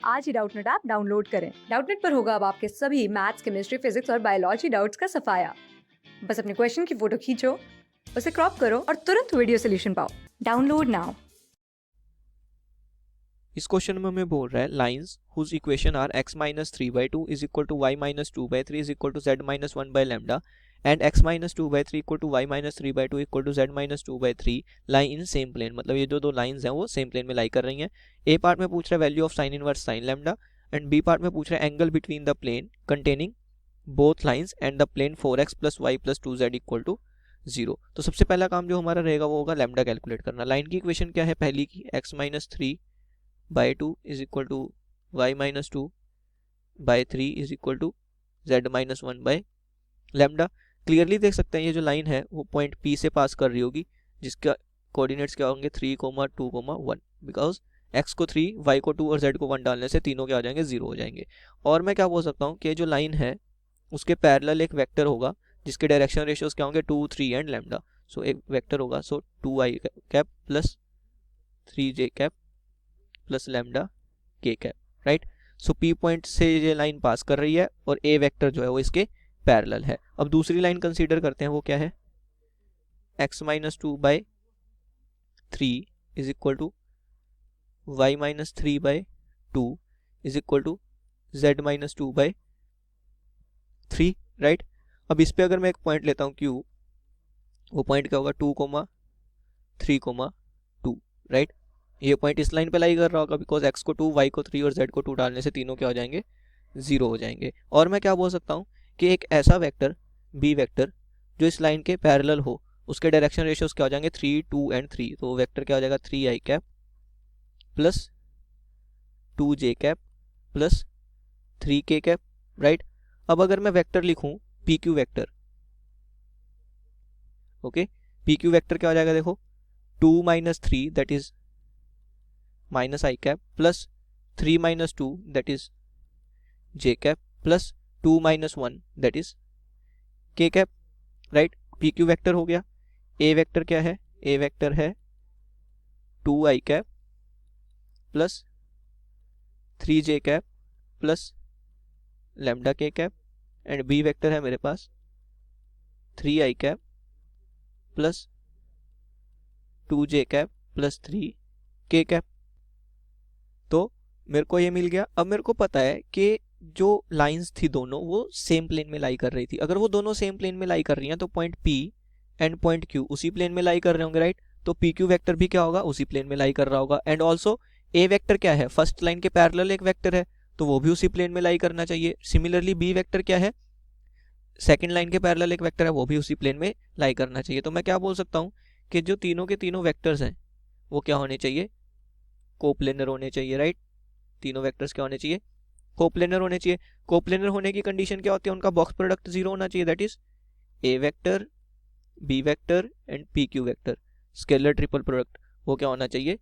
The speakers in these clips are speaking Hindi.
आज ही डाउटनेट ऐप डाउनलोड करें। डाउटनेट पर होगा अब आपके सभी मैथ्स, केमिस्ट्री, फिजिक्स और बायोलॉजी डाउट्स का सफाया। बस अपने क्वेश्चन की फोटो खींचो, उसे क्रॉप करो और तुरंत वीडियो सोल्यूशन पाओ। Download now. इस क्वेश्चन में हमें बोल रहा है lines whose equation are x minus 3/2 is equal to y minus 2/3 is equal to z minus 1/λ and x minus 2/3 equal to y minus 3/2 equal to z minus 2/3 lie in same plane. मतलब ये जो दो लाइंस हैं वो सेम प्लेन में लाई कर रही हैं। ए पार्ट में पूछ रहा है value of sine inverse sine lambda and b part में पूछ रहा है angle between the plane containing both lines and the plane 4x plus y plus 2z equal to 0। तो सबसे पहला काम जो हमारा रहेगा वो होगा लैम्डा कैलकुलेट करना। लाइन की इक्वेशन क्या है पहली की, x minus 3/2 is equal to y minus 2/3 is equal to z minus 1/λ। Clearly देख सकते हैं ये जो लाइन है वो पॉइंट P से पास कर रही होगी जिसका कोऑर्डिनेट्स क्या होंगे 3, 2, 1 बिकॉज x को 3, y को 2 और z को 1 डालने से तीनों क्या हो जाएंगे 0 हो जाएंगे। और मैं क्या बोल सकता हूँ कि जो लाइन है उसके पैरेलल एक वेक्टर होगा जिसके डायरेक्शन रेशियोज क्या होंगे 2, 3 एंड लैम्डा। सो एक वेक्टर होगा, सो 2i cap plus 3j cap plus lambda के कैप, राइट। सो पी पॉइंट से ये लाइन पास कर रही है और ए वेक्टर जो है वो इसके पैरेलल है। अब दूसरी लाइन कंसीडर करते हैं, वो क्या है x minus 2/3 is equal to y minus 3/2 is equal to z minus 2/3, right. अब इस पे अगर मैं एक पॉइंट लेता हूँ q, वो पॉइंट क्या होगा 2, 3, 2, राइट। ये पॉइंट इस लाइन पे लाई कर रहा होगा बिकॉज x को 2, y को 3 और z को 2 डालने से तीनों क्या हो जाएंगे 0 हो जाएंगे। और मैं क्या बोल सकता हूँ कि एक ऐसा वेक्टर b वेक्टर जो इस लाइन के पैरेलल हो उसके डायरेक्शन रेशियोज क्या हो जाएंगे 3, 2 एंड 3। तो वेक्टर क्या हो जाएगा 3i cap plus 2j cap plus 3k cap, right. अब अगर मैं वेक्टर लिखूं pq vector, okay, pq vector क्या हो जाएगा देखो 2 minus 3 that is minus i cap plus 3 minus 2 that is j cap plus 2 minus 1 that is k cap, right. P q vector हो गया। ए वेक्टर क्या है, ए वेक्टर है 2i cap plus 3j cap plus lambda के कैप एंड बी वेक्टर है मेरे पास 3i cap plus 2j cap plus 3k cap. तो मेरे को ये मिल गया। अब मेरे को पता है कि जो लाइंस थी दोनों वो सेम प्लेन में लाई कर रही थी। अगर वो दोनों सेम प्लेन में लाई कर रही हैं तो point P and point Q उसी प्लेन में लाई कर रहे होंगे, राइट। तो PQ वेक्टर भी क्या होगा उसी प्लेन में लाई कर रहा होगा। एंड ऑल्सो A वेक्टर क्या है, फर्स्ट लाइन के पैरेलल एक वेक्टर है तो वो भी उसी प्लेन में लाई करना चाहिए। सिमिलरली B वेक्टर क्या है, सेकेंड लाइन के पैरेलल एक वेक्टर है वो भी उसी प्लेन में लाई करना चाहिए। तो मैं क्या बोल सकता हूँ कि जो तीनों के तीनों वेक्टर्स हैं वो क्या होने चाहिए, कोप्लेनर होने चाहिए, राइट। तीनों वेक्टर्स क्या होने चाहिए, कोप्लेनर होने चाहिए। कोप्लेनर होने की कंडीशन क्या होती है, उनका बॉक्स प्रोडक्ट 0 होना चाहिए, that is a vector b vector and p q vector scalar triple product वो क्या होना चाहिए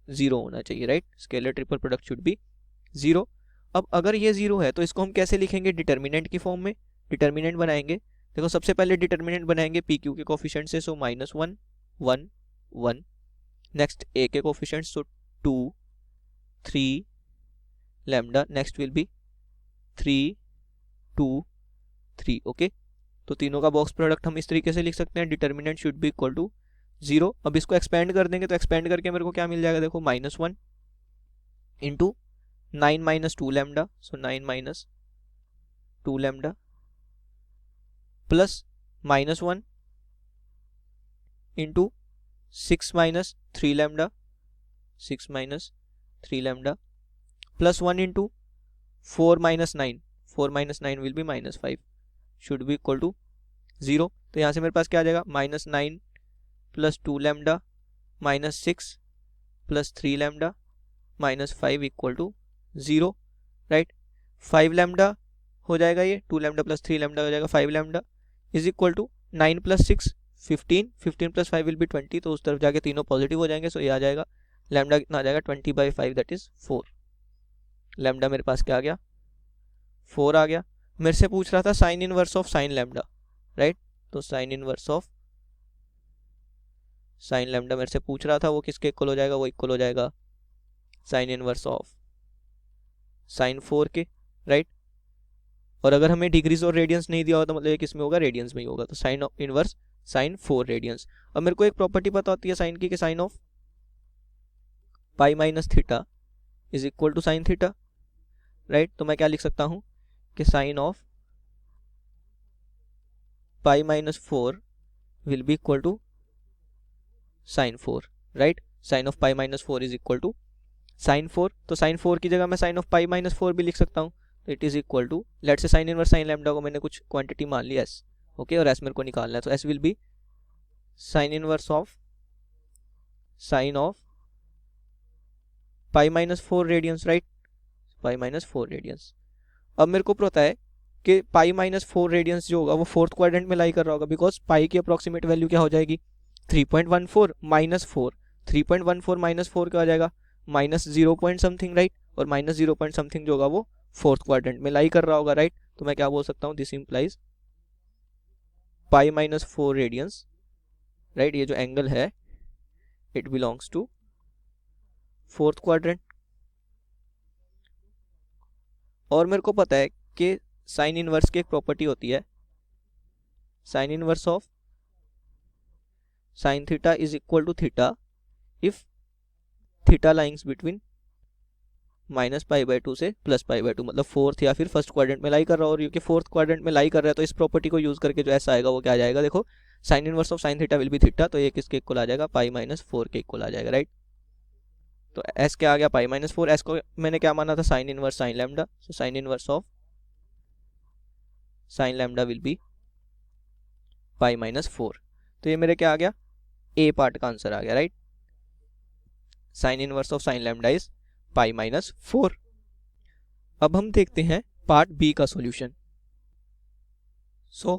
0 होना चाहिए, right. Scalar triple product should be 0। अब अगर ये 0 है तो इसको हम कैसे लिखेंगे, डिटर्मिनेंट की फॉर्म में डिटर्मिनेंट बनाएंगे। देखो सबसे पहले डिटर्मिनेंट बनाएंगे पी क्यू के कोफिशिएंट से, सो -1 1 1। नेक्स्ट ए के coefficient, so 2 3 lambda, next will be 3 2 3, okay. तो तीनों का बॉक्स प्रोडक्ट हम इस तरीके से लिख सकते हैं, determinant should be equal to 0। अब इसको एक्सपेंड कर देंगे तो एक्सपेंड करके मेरे को क्या मिल जाएगा देखो -1 into 9 minus 2 lambda, so 9 minus 2 lambda plus -1 into 6 minus 3 lambda, 6 minus 3 lambda plus 1 into 4 minus 9, 4 minus 9 will be -5 should be equal to 0। तो यहाँ से मेरे पास क्या आ जाएगा -9 plus 2 lambda minus 6 plus 3 lambda minus 5 equal to 0, right. 5 lambda हो जाएगा, ये 2 लैम्डा प्लस 3 लैम्डा हो जाएगा 5 lambda is equal to 9 plus 6 15, 15 plus 5 will be 20। तो उस तरफ जाके तीनों पॉजिटिव हो जाएंगे। सो ये आ जाएगा लैम्डा कितना आ जाएगा 20/5 दैट इज 4। लैम्डा मेरे पास क्या आ गया 4 आ गया। मेरे से पूछ रहा था sine inverse of sine lambda, right. तो sine inverse of sine lambda मेरे से पूछ रहा था, वो किसके इक्वल हो जाएगा, वो इक्वल हो जाएगा साइन इनवर्स ऑफ साइन 4 के, राइट। और अगर हमें डिग्रीज और रेडियंस नहीं दिया होगा तो मतलब ये किस में होगा, रेडियंस में ही होगा, तो साइन इनवर्स साइन 4 रेडियंस। अब मेरे को एक प्रॉपर्टी पता होती है साइन की कि sine of pi minus theta is equal to sine theta, right. तो मैं क्या लिख सकता हूँ कि sine of pi minus 4 will be equal to sine 4, right. Sine of pi minus 4 is equal to sine 4, तो साइन 4 की जगह मैं साइन ऑफ पाई माइनस 4 भी लिख सकता हूँ। तो it is equal to, let say sine inverse sine lambda को मैंने कुछ क्वांटिटी मान ली एस, ओके, और एस मेरे को निकालना है, तो s will be sine inverse of sine of pi minus 4 radians, right, pi minus 4 radians. अब मेरे को पता है कि पाई माइनस 4 रेडियंस जो होगा वो फोर्थ क्वाड्रेंट में लाई कर रहा होगा, बिकॉज पाई की अप्रोक्सीमेट वैल्यू क्या हो जाएगी, 3.14 माइनस 4, 3.14 माइनस 4 क्या हो जाएगा, माइनस 0 पॉइंट समथिंग, राइट। और माइनस 0 पॉइंट समथिंग जो होगा वो फोर्थ क्वाड्रेंट में लाई कर रहा होगा, राइट। तो मैं क्या बोल सकता हूँ, this implies pi minus 4 radians, right, ये जो एंगल है it belongs to fourth quadrant. और मेरे को पता है कि साइन इनवर्स की एक प्रॉपर्टी होती है, sine inverse of sine theta is equal to theta if theta lyings between minus pi by 2 से प्लस पाई बाई 2, मतलब फोर्थ या फिर फर्स्ट क्वाड्रेंट में लाई कर रहा हो, और क्योंकि फोर्थ क्वाड्रेंट में लाई कर रहा है तो इस प्रॉपर्टी को यूज करके जो ऐसा आएगा वो क्या आ जाएगा, देखो sign inverse of sine theta will B theta, तो ये किसके इक्वल आ जाएगा, पाई माइनस 4 के इक्वल आ जाएगा, राइट। तो एस क्या आ गया, पाई माइनस 4, एस को मैंने क्या माना था, sine inverse sine lambda, so sine inverse of sine lambda will be pi minus 4। तो ये मेरे क्या आ गया, ए पार्ट का आंसर आ गया, right. Sign inverse of sine lambda is pi minus 4। अब हम देखते हैं पार्ट बी का सॉल्यूशन। सो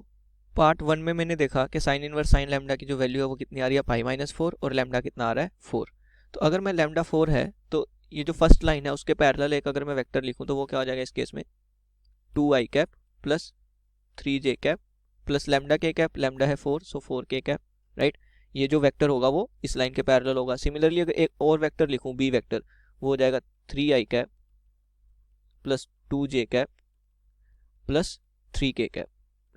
पार्ट 1 में मैंने देखा कि साइन इनवर्स साइन लैम्डा की जो वैल्यू है वो कितनी आ रही है, पाई माइनस 4, और लैम्डा कितना आ रहा है, 4। तो अगर मैं लैम्डा 4 है तो ये जो फर्स्ट लाइन है उसके पैरेलल एक अगर मैं वेक्टर लिखूं तो वो क्या हो जाएगा इस केस में, 2 i cap plus 3j cap plus lambda के कैप, लैम्डा है 4 सो 4k कैप, राइट। ये जो वेक्टर होगा वो इस लाइन के पैरेलल होगा। सिमिलरली अगर एक और वेक्टर लिखूं बी वेक्टर, वो हो जाएगा 3i cap plus 2j cap plus 3k cap,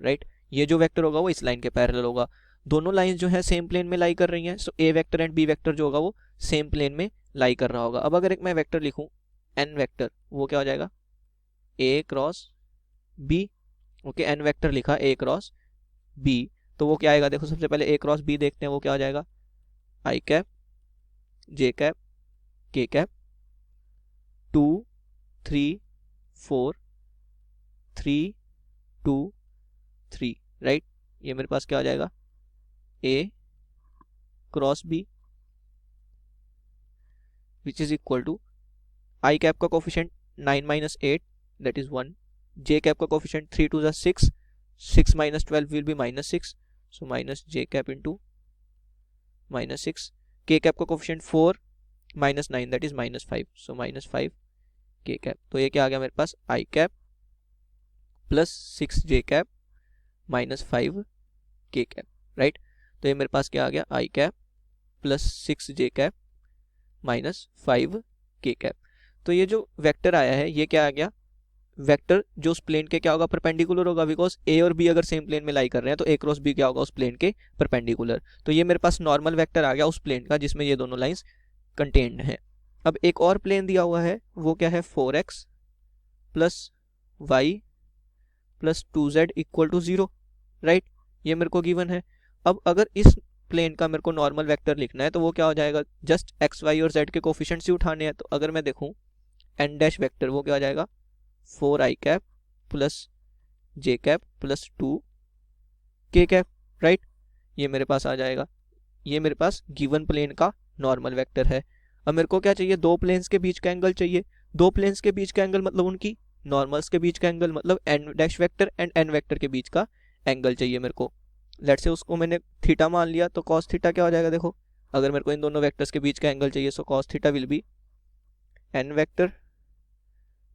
right. ये जो वेक्टर होगा वो इस लाइन के पैरेलल होगा। दोनों लाइंस जो है सेम प्लेन में लाई कर रही हैं, सो ए वेक्टर एंड बी वेक्टर जो होगा वो सेम प्लेन में लाई कर रहा होगा। अब अगर एक मैं वेक्टर लिखूं एन वेक्टर, वो क्या हो जाएगा, a cross b, okay, n vector लिखा ए क्रॉस बी, तो वो क्या आएगा, देखो सबसे पहले ए क्रॉस बी देखते हैं, वो क्या हो जाएगा, i cap j cap k cap 2 3 4 3 2 3, right. ये मेरे पास क्या हो जाएगा, a cross b which is equal to i cap का coefficient 9 minus 8 that is 1, j cap का coefficient 3 2 6, 6 minus 12 will be minus 6, so minus j cap into minus 6, k cap का coefficient 4 minus 9 that is minus 5, so minus 5 के कैप। तो ये क्या आ गया मेरे पास, आई कैप प्लस 6 जे कैप माइनस 5 के कैप, राइट। तो ये मेरे पास क्या आ गया, आई कैप प्लस 6 जे कैप माइनस 5 के कैप। तो ये जो वेक्टर आया है ये क्या आ गया, वेक्टर जो उस प्लेन के क्या होगा, परपेंडिकुलर होगा, बिकॉज ए और बी अगर सेम प्लेन में लाई कर रहे हैं तो ए क्रॉस बी क्या होगा, उस प्लेन के परपेंडिकुलर। तो ये मेरे पास नॉर्मल वेक्टर आ गया उस प्लेन का जिसमें ये दोनों लाइंस कंटेन्ड है। अब एक और प्लेन दिया हुआ है, वो क्या है, 4x plus y plus 2z equal to 0, right, ये मेरे को गिवन है। अब अगर इस प्लेन का मेरे को नॉर्मल वेक्टर लिखना है तो वो क्या हो जाएगा, जस्ट एक्स वाई और जेड के कोफिशिएंट्स ही उठाने हैं। तो अगर मैं देखूं एन डैश वेक्टर, वो क्या हो जाएगा, 4i cap plus j cap plus 2k cap, right, ये मेरे पास आ जाएगा। ये मेरे पास गिवन प्लेन का नॉर्मल वेक्टर है। अब मेरे को क्या चाहिए, दो प्लेन्स के बीच का एंगल चाहिए। दो प्लेन्स के बीच का एंगल मतलब उनकी नॉर्मल्स के बीच का एंगल, मतलब n dash vector and n vector के बीच का एंगल चाहिए मेरे को। लेट्स से उसको मैंने थीटा मान लिया, तो कॉस थीटा क्या हो जाएगा, देखो अगर मेरे को इन दोनों वेक्टर्स के बीच का एंगल चाहिए, so cos theta will be n vector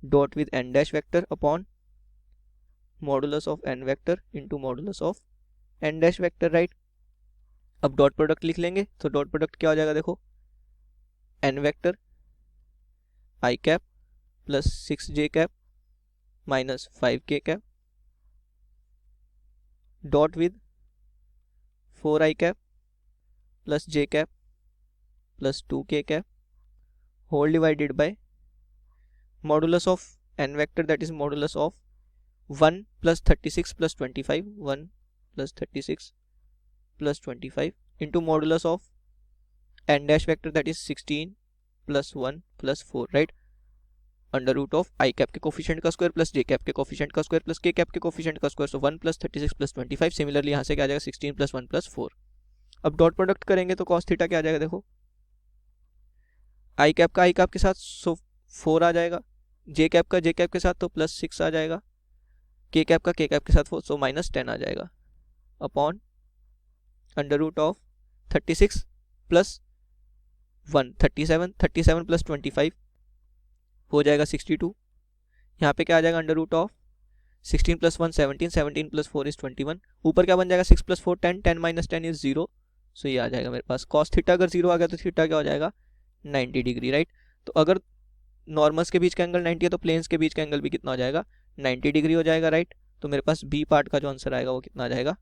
dot with n dash vector upon modulus of n vector into modulus of n dash vector, right. अब डॉट प्रोडक्ट लिख लेंगे, तो डॉट प्रोडक्ट क्या हो जाएगा, देखो n vector i cap plus 6 j cap minus 5 k cap dot with 4 I cap plus j cap plus 2 k cap whole divided by modulus of n vector, that is modulus of 1 plus 36 plus 25, 1 plus 36 plus 25 into modulus of n dash vector, that is 16 plus 1 plus 4, right, under root of i cap के कोफिशिएंट का स्क्वायर प्लस जे कैप के कोफिशिएंट का स्क्वायर प्लस के कैप के कोफिशिएंट का square, so 1 plus 36 plus 25। Similarly यहाँ से क्या आ जाएगा 16 प्लस 1 प्लस 4। अब डॉट प्रोडक्ट करेंगे तो कॉस थीटा क्या आ जाएगा, देखो आई कैप का आई कैप के साथ सो 4 आ जाएगा, जे कैप का जे कैप के साथ तो प्लस 6 आ जाएगा, के कैप का के कैप के साथ 4 सो माइनस 10 आ जाएगा upon under root of 36 plus 1 37 plus 25 हो जाएगा 62। यहाँ पे क्या आ जाएगा under root of 16 plus 1 17, 17 plus 4 is 21। ऊपर क्या बन जाएगा 6 प्लस 4 10, 10 माइनस 10 इज 0। सो ये आ जाएगा मेरे पास कॉस थीटा। अगर 0 आ गया तो थीटा क्या हो जाएगा 90 डिग्री, राइट। तो अगर नॉर्मल्स के बीच का एंगल 90 है तो प्लेन्स के बीच का एंगल भी कितना हो जाएगा 90 डिग्री हो जाएगा, राइट। तो मेरे पास बी पार्ट का जो आंसर आएगा वो कितना आ जाएगा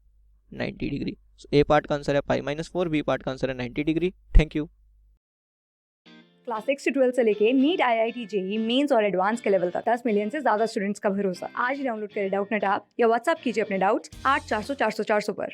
90 डिग्री। सो ए पार्ट का आंसर है पाई माइनस 4, बी पार्ट का आंसर है 90 डिग्री। Thank you. क्लास 6 से 12 से लेके नीट IIT JEE मेंस और एडवांस के लेवल तक 10 मिलियन से ज्यादा स्टूडेंट्स का भरोसा। आज ही डाउनलोड करें डाउटनेट ऐप या व्हाट्सएप कीजिए अपने डाउट्स 8400 400 400 पर।